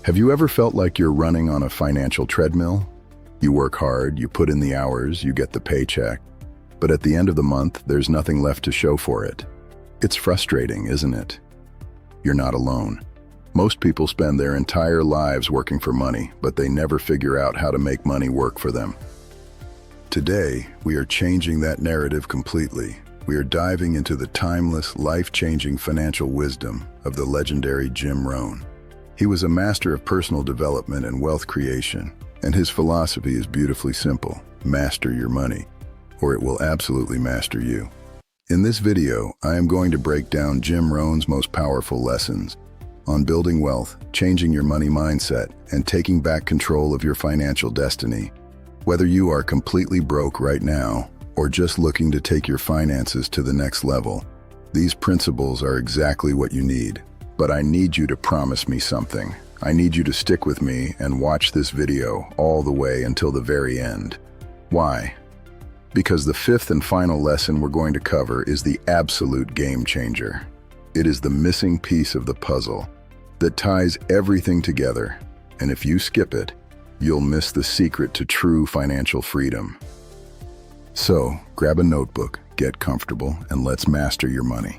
Have you ever felt like you're running on a financial treadmill? You work hard, you put in the hours, you get the paycheck, but at the end of the month, there's nothing left to show for it. It's frustrating, isn't it? You're not alone. Most people spend their entire lives working for money, but they never figure out how to make money work for them. Today, we are changing that narrative completely. We are diving into the timeless, life-changing financial wisdom of the legendary Jim Rohn. He was a master of personal development and wealth creation, and his philosophy is beautifully simple: master your money, or it will absolutely master you. In this video, I am going to break down Jim Rohn's most powerful lessons on building wealth, changing your money mindset, and taking back control of your financial destiny. Whether you are completely broke right now or just looking to take your finances to the next level, these principles are exactly what you need. But I need you to promise me something. I need you to stick with me and watch this video all the way until the very end. Why? Because the fifth and final lesson we're going to cover is the absolute game changer. It is the missing piece of the puzzle that ties everything together, and if you skip it, you'll miss the secret to true financial freedom. So, grab a notebook, get comfortable, and let's master your money.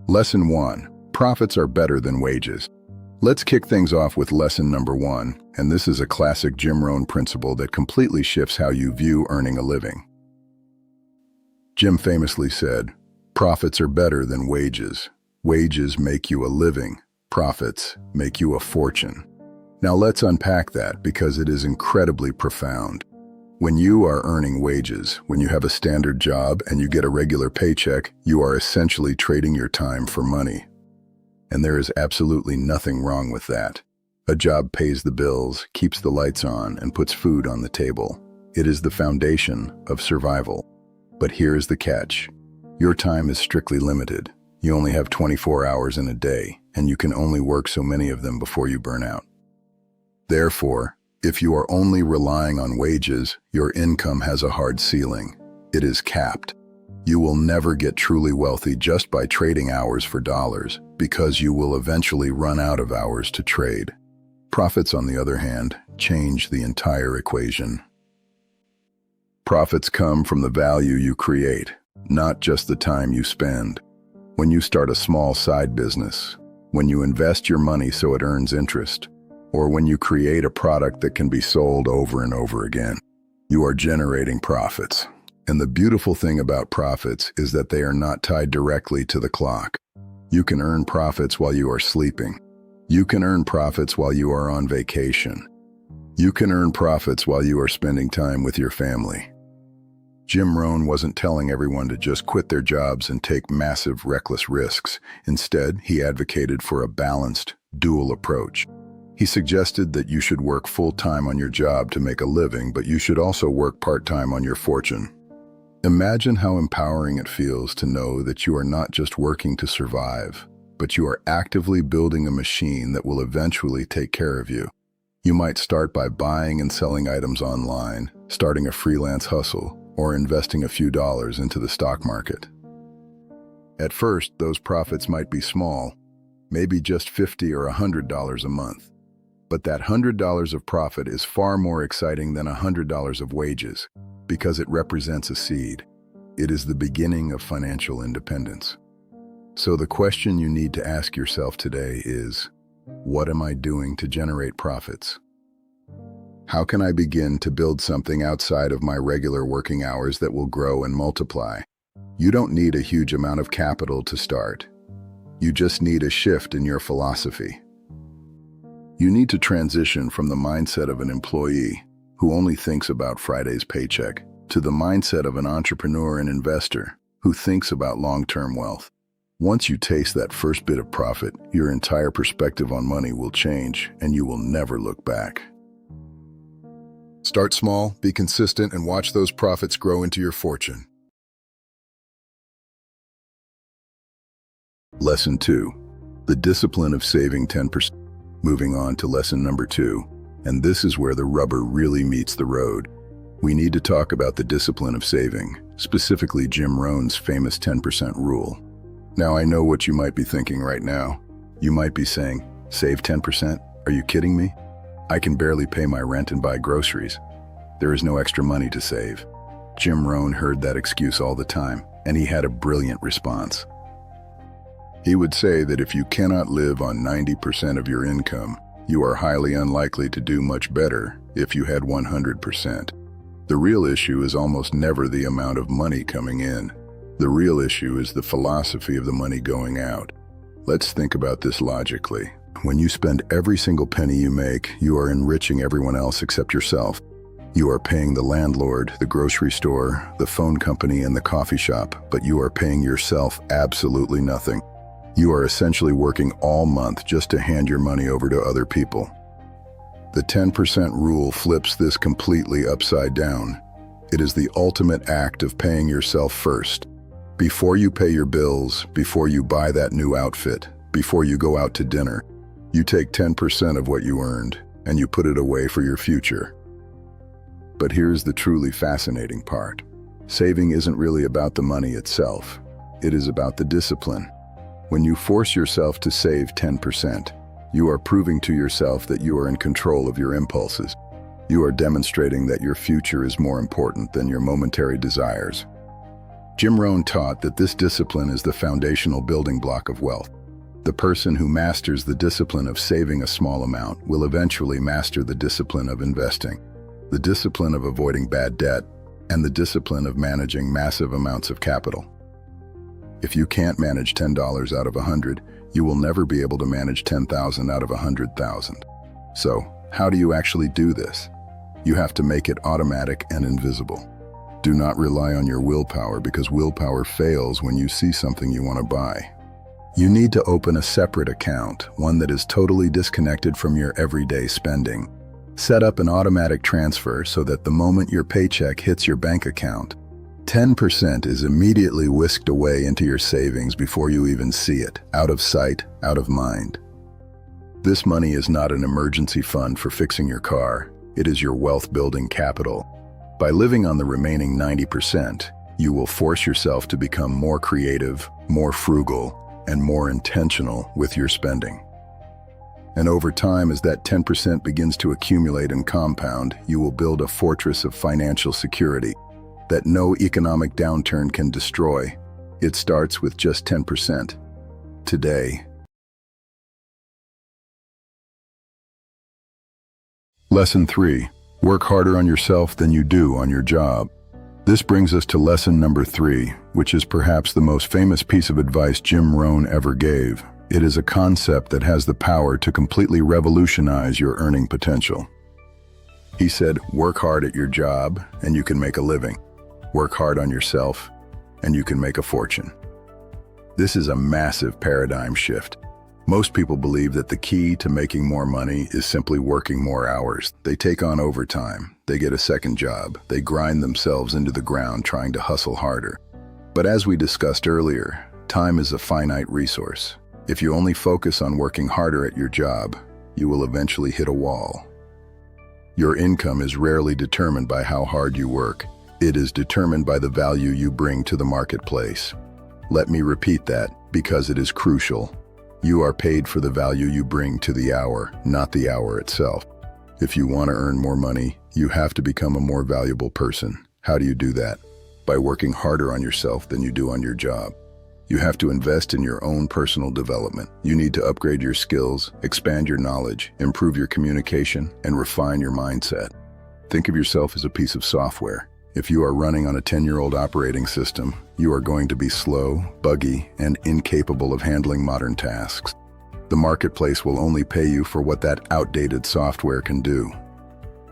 Lesson 1. Profits are better than wages. Let's kick things off with lesson number 1, and this is a classic Jim Rohn principle that completely shifts how you view earning a living. Jim famously said, "Profits are better than wages. Wages make you a living. Profits make you a fortune." Now let's unpack that because it is incredibly profound. When you are earning wages, when you have a standard job and you get a regular paycheck, you are essentially trading your time for money. And there is absolutely nothing wrong with that. A job pays the bills, keeps the lights on, and puts food on the table. It is the foundation of survival. But here is the catch. Your time is strictly limited. You only have 24 hours in a day, and you can only work so many of them before you burn out. Therefore, if you are only relying on wages, your income has a hard ceiling. It is capped. You will never get truly wealthy just by trading hours for dollars, because you will eventually run out of hours to trade. Profits, on the other hand, change the entire equation. Profits come from the value you create, not just the time you spend. When you start a small side business, when you invest your money so it earns interest, or when you create a product that can be sold over and over again, you are generating profits. And the beautiful thing about profits is that they are not tied directly to the clock. You can earn profits while you are sleeping. You can earn profits while you are on vacation. You can earn profits while you are spending time with your family. Jim Rohn wasn't telling everyone to just quit their jobs and take massive, reckless risks. Instead, he advocated for a balanced, dual approach. He suggested that you should work full-time on your job to make a living, but you should also work part-time on your fortune. Imagine how empowering it feels to know that you are not just working to survive, but you are actively building a machine that will eventually take care of you. You might start by buying and selling items online, starting a freelance hustle, or investing a few dollars into the stock market. At first, those profits might be small, maybe just $50 or $100 a month. But that $100 of profit is far more exciting than $100 of wages, because it represents a seed. It is the beginning of financial independence. So the question you need to ask yourself today is, what am I doing to generate profits? How can I begin to build something outside of my regular working hours that will grow and multiply? You don't need a huge amount of capital to start. You just need a shift in your philosophy. You need to transition from the mindset of an employee who only thinks about Friday's paycheck to the mindset of an entrepreneur and investor who thinks about long-term wealth. Once you taste that first bit of profit, your entire perspective on money will change and you will never look back. Start small, be consistent, and watch those profits grow into your fortune. Lesson 2. The discipline of saving 10%. Moving on to lesson number 2, and this is where the rubber really meets the road. We need to talk about the discipline of saving, specifically Jim Rohn's famous 10% rule. Now I know what you might be thinking right now. You might be saying, save 10%? Are you kidding me? I can barely pay my rent and buy groceries. There is no extra money to save. Jim Rohn heard that excuse all the time, and he had a brilliant response. He would say that if you cannot live on 90% of your income, you are highly unlikely to do much better if you had 100%. The real issue is almost never the amount of money coming in. The real issue is the philosophy of the money going out. Let's think about this logically. When you spend every single penny you make, you are enriching everyone else except yourself. You are paying the landlord, the grocery store, the phone company, and the coffee shop, but you are paying yourself absolutely nothing. You are essentially working all month just to hand your money over to other people. The 10% rule flips this completely upside down. It is the ultimate act of paying yourself first. Before you pay your bills, before you buy that new outfit, before you go out to dinner, you take 10% of what you earned and you put it away for your future. But here's the truly fascinating part. Saving isn't really about the money itself. It is about the discipline. When you force yourself to save 10%, you are proving to yourself that you are in control of your impulses. You are demonstrating that your future is more important than your momentary desires. Jim Rohn taught that this discipline is the foundational building block of wealth. The person who masters the discipline of saving a small amount will eventually master the discipline of investing, the discipline of avoiding bad debt, and the discipline of managing massive amounts of capital. If you can't manage $10 out of 100, you will never be able to manage 10,000 out of 100,000. So, how do you actually do this? You have to make it automatic and invisible. Do not rely on your willpower because willpower fails when you see something you want to buy. You need to open a separate account, one that is totally disconnected from your everyday spending. Set up an automatic transfer so that the moment your paycheck hits your bank account, 10% is immediately whisked away into your savings before you even see it, out of sight, out of mind. This money is not an emergency fund for fixing your car. It is your wealth-building capital. By living on the remaining 90%, you will force yourself to become more creative, more frugal, and more intentional with your spending. And over time, as that 10% begins to accumulate and compound, you will build a fortress of financial security that no economic downturn can destroy. It starts with just 10%. Today. Lesson 3. Work harder on yourself than you do on your job. This brings us to lesson number 3, which is perhaps the most famous piece of advice Jim Rohn ever gave. It is a concept that has the power to completely revolutionize your earning potential. He said, work hard at your job and you can make a living. Work hard on yourself and you can make a fortune. This is a massive paradigm shift. Most people believe that the key to making more money is simply working more hours. They take on overtime, they get a second job, they grind themselves into the ground trying to hustle harder. But as we discussed earlier, time is a finite resource. If you only focus on working harder at your job, you will eventually hit a wall. Your income is rarely determined by how hard you work. It is determined by the value you bring to the marketplace. Let me repeat that, because it is crucial. You are paid for the value you bring to the hour, not the hour itself. If you want to earn more money, you have to become a more valuable person. How do you do that? By working harder on yourself than you do on your job. You have to invest in your own personal development. You need to upgrade your skills, expand your knowledge, improve your communication, and refine your mindset. Think of yourself as a piece of software. If you are running on a 10-year-old operating system, you are going to be slow, buggy, and incapable of handling modern tasks. The marketplace will only pay you for what that outdated software can do.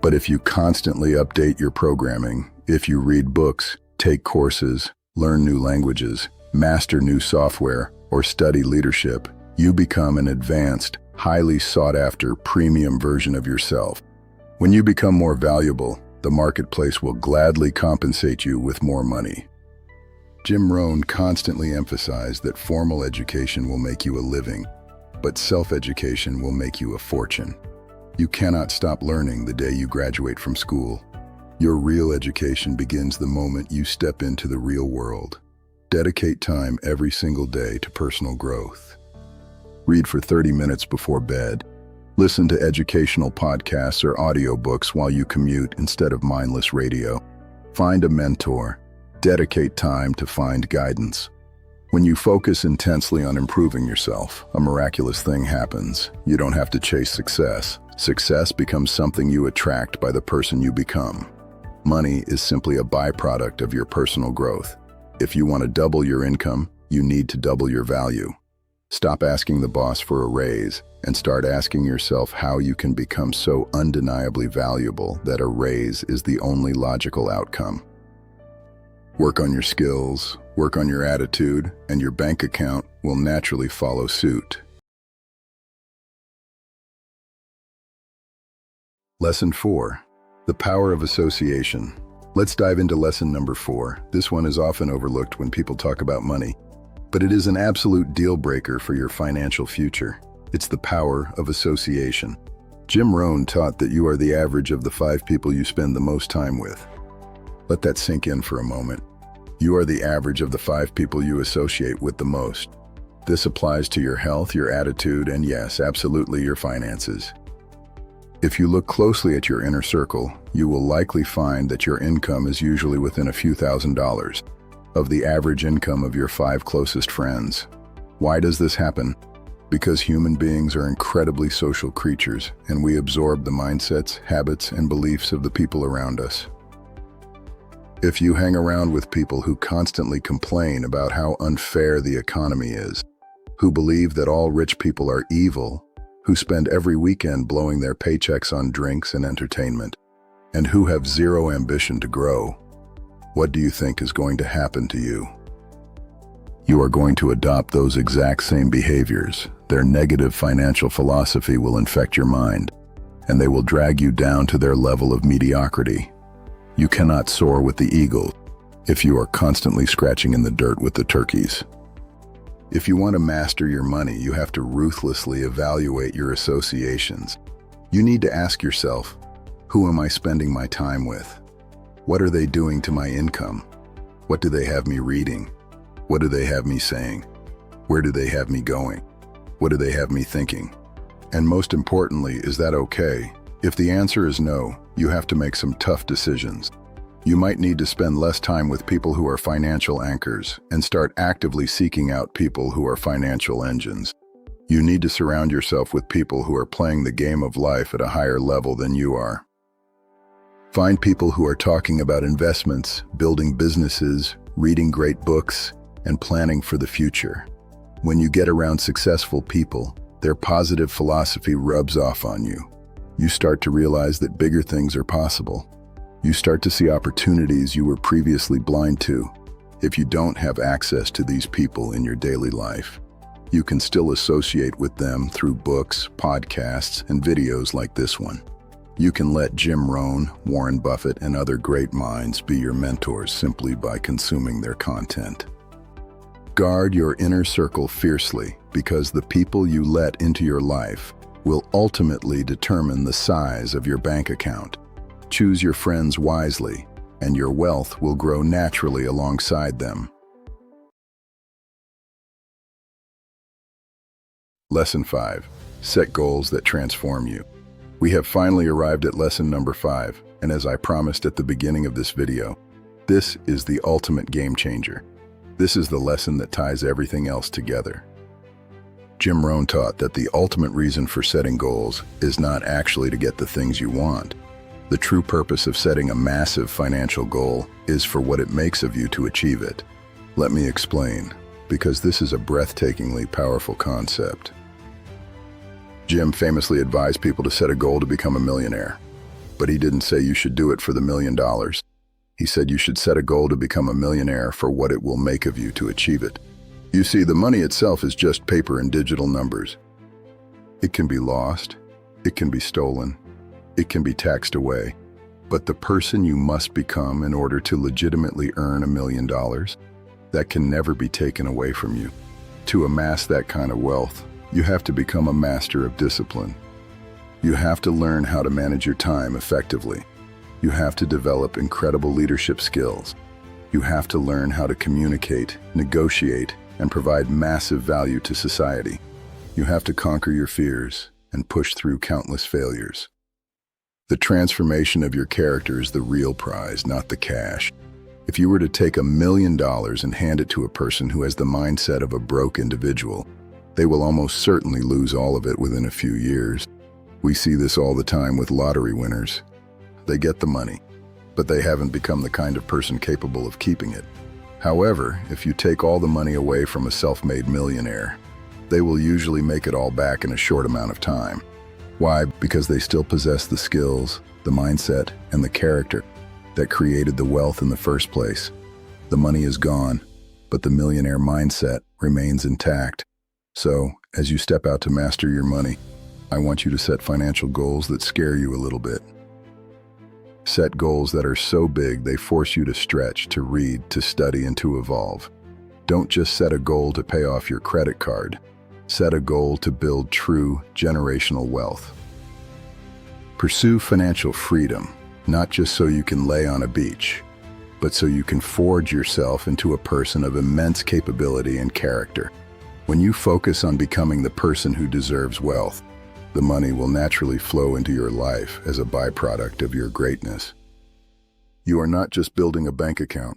But if you constantly update your programming, if you read books, take courses, learn new languages, master new software, or study leadership, you become an advanced, highly sought-after premium version of yourself. When you become more valuable, the marketplace will gladly compensate you with more money. Jim Rohn constantly emphasized that formal education will make you a living, but self-education will make you a fortune. You cannot stop learning the day you graduate from school. Your real education begins the moment you step into the real world. Dedicate time every single day to personal growth. Read for 30 minutes before bed. Listen to educational podcasts or audiobooks while you commute instead of mindless radio. Find a mentor. Dedicate time to find guidance. When you focus intensely on improving yourself, a miraculous thing happens. You don't have to chase success. Success becomes something you attract by the person you become. Money is simply a byproduct of your personal growth. If you want to double your income, you need to double your value. Stop asking the boss for a raise and start asking yourself how you can become so undeniably valuable that a raise is the only logical outcome. Work on your skills, work on your attitude, and your bank account will naturally follow suit. Lesson 4. The power of association. Let's dive into lesson number 4. This one is often overlooked when people talk about money, but it is an absolute deal breaker for your financial future. It's the power of association. Jim Rohn taught that you are the average of the 5 people you spend the most time with. Let that sink in for a moment. You are the average of the 5 people you associate with the most. This applies to your health, your attitude, and yes, absolutely your finances. If you look closely at your inner circle, you will likely find that your income is usually within a few $1,000s of the average income of your 5 closest friends. Why does this happen? Because human beings are incredibly social creatures, and we absorb the mindsets, habits, and beliefs of the people around us. If you hang around with people who constantly complain about how unfair the economy is, who believe that all rich people are evil, who spend every weekend blowing their paychecks on drinks and entertainment, and who have zero ambition to grow, what do you think is going to happen to you? You are going to adopt those exact same behaviors. Their negative financial philosophy will infect your mind, and they will drag you down to their level of mediocrity. You cannot soar with the eagles if you are constantly scratching in the dirt with the turkeys. If you want to master your money, you have to ruthlessly evaluate your associations. You need to ask yourself, who am I spending my time with? What are they doing to my income? What do they have me reading? What do they have me saying? Where do they have me going? What do they have me thinking? And most importantly, is that okay? If the answer is no, you have to make some tough decisions. You might need to spend less time with people who are financial anchors and start actively seeking out people who are financial engines. You need to surround yourself with people who are playing the game of life at a higher level than you are. Find people who are talking about investments, building businesses, reading great books, and planning for the future. When you get around successful people, their positive philosophy rubs off on you. You start to realize that bigger things are possible. You start to see opportunities you were previously blind to. If you don't have access to these people in your daily life, you can still associate with them through books, podcasts, and videos like this one. You can let Jim Rohn, Warren Buffett, and other great minds be your mentors simply by consuming their content. Guard your inner circle fiercely, because the people you let into your life will ultimately determine the size of your bank account. Choose your friends wisely, and your wealth will grow naturally alongside them. Lesson 5. Set goals that transform you. We have finally arrived at lesson number 5, and as I promised at the beginning of this video, this is the ultimate game changer. This is the lesson that ties everything else together. Jim Rohn taught that the ultimate reason for setting goals is not actually to get the things you want. The true purpose of setting a massive financial goal is for what it makes of you to achieve it. Let me explain, because this is a breathtakingly powerful concept. Jim famously advised people to set a goal to become a millionaire, but he didn't say you should do it for the $1 million. He said you should set a goal to become a millionaire for what it will make of you to achieve it. You see, the money itself is just paper and digital numbers. It can be lost, it can be stolen, it can be taxed away, but the person you must become in order to legitimately earn $1 million, that can never be taken away from you. To amass that kind of wealth, you have to become a master of discipline. You have to learn how to manage your time effectively. You have to develop incredible leadership skills. You have to learn how to communicate, negotiate, and provide massive value to society. You have to conquer your fears and push through countless failures. The transformation of your character is the real prize, not the cash. If you were to take $1 million and hand it to a person who has the mindset of a broke individual, they will almost certainly lose all of it within a few years. We see this all the time with lottery winners. They get the money, but they haven't become the kind of person capable of keeping it. However, if you take all the money away from a self-made millionaire, they will usually make it all back in a short amount of time. Why? Because they still possess the skills, the mindset, and the character that created the wealth in the first place. The money is gone, but the millionaire mindset remains intact. So, as you step out to master your money, I want you to set financial goals that scare you a little bit. Set goals that are so big they force you to stretch, to read, to study, and to evolve. Don't just set a goal to pay off your credit card. Set a goal to build true generational wealth. Pursue financial freedom, not just so you can lay on a beach, but so you can forge yourself into a person of immense capability and character. When you focus on becoming the person who deserves wealth, the money will naturally flow into your life as a byproduct of your greatness. You are not just building a bank account.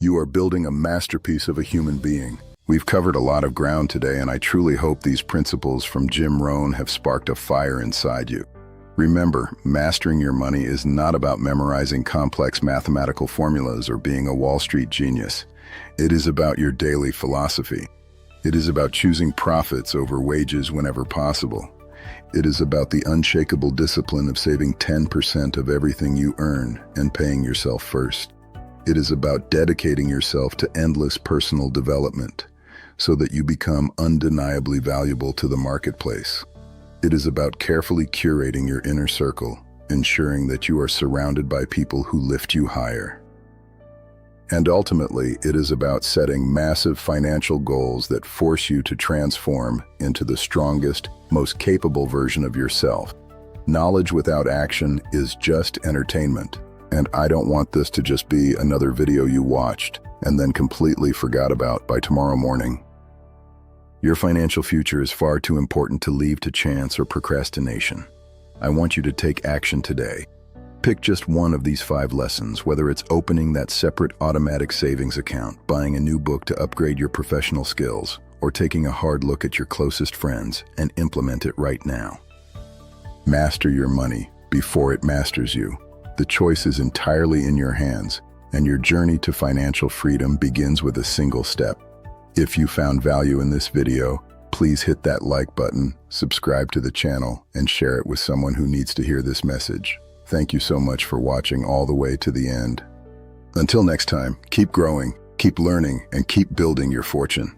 You are building a masterpiece of a human being. We've covered a lot of ground today, and I truly hope these principles from Jim Rohn have sparked a fire inside you. Remember, mastering your money is not about memorizing complex mathematical formulas or being a Wall Street genius. It is about your daily philosophy. It is about choosing profits over wages whenever possible. It is about the unshakable discipline of saving 10% of everything you earn and paying yourself first. It is about dedicating yourself to endless personal development so that you become undeniably valuable to the marketplace. It is about carefully curating your inner circle, ensuring that you are surrounded by people who lift you higher. And ultimately, it is about setting massive financial goals that force you to transform into the strongest, most capable version of yourself. Knowledge without action is just entertainment, and I don't want this to just be another video you watched and then completely forgot about by tomorrow morning. Your financial future is far too important to leave to chance or procrastination. I want you to take action today. Pick just one of these 5 lessons, whether it's opening that separate automatic savings account, buying a new book to upgrade your professional skills, or taking a hard look at your closest friends and implement it right now. Master your money before it masters you. The choice is entirely in your hands, and your journey to financial freedom begins with a single step. If you found value in this video, please hit that like button, subscribe to the channel, and share it with someone who needs to hear this message. Thank you so much for watching all the way to the end. Until next time, keep growing, keep learning, and keep building your fortune.